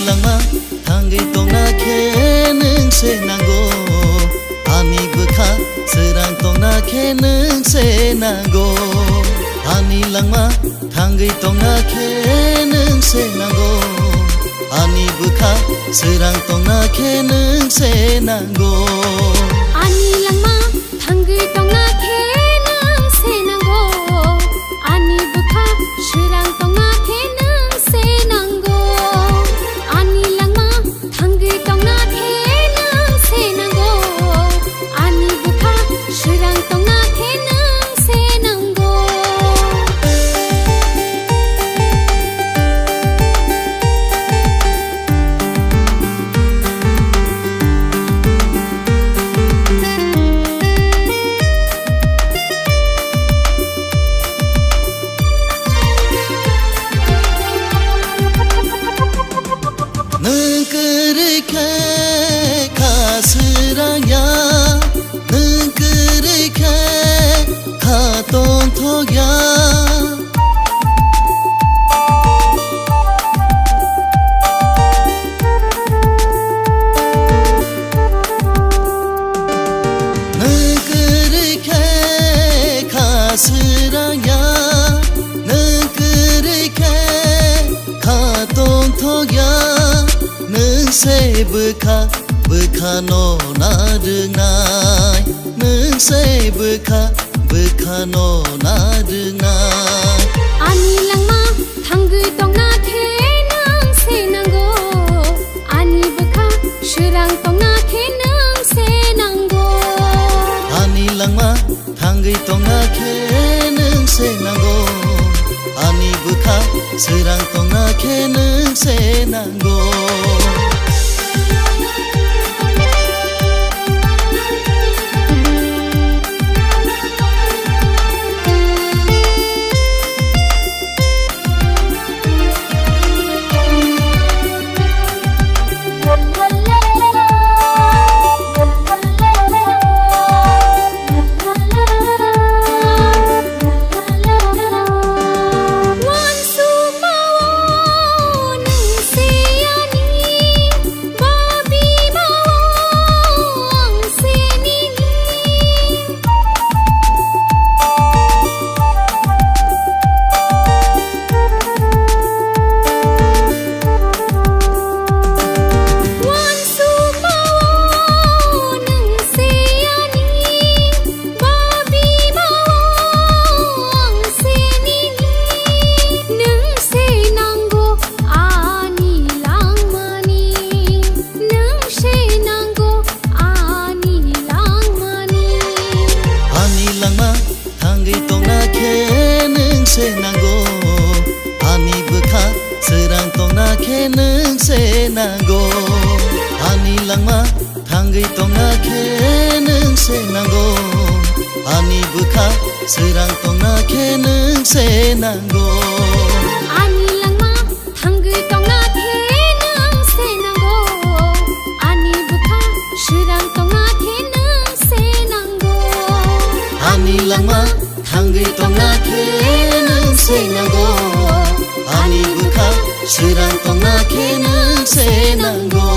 langma thangai tongna khe nungse nango ani bukha serang tongna khe nungse nango ani langma thangai tongna khe nungse nango ani bukha serang tongna khe nungse nango ani langma thangai tongna khe nungse nango ani bukha serang tongna khe nungse nango ani langma thangai tongna khe nungse nango ani bukha serang tongna khe nungse nango Bukha no na dungai nungse bukha no na dungai ani langma thangai tongna khe nungse nango ani bukha serang tongna khe nungse nango ani langma thangai tongna khe nungse nango ani bukha serang tongna khe nungse nango nango ani langma thangai tongna khe nungse nango ani bukha serang tongna khe nungse nango ani langma thangai tongna khe nungse nango ani bukha serang tongna khe nungse nango ani langma thangai tongna khe nungse nango ani bukha serang tongna khe nungse nango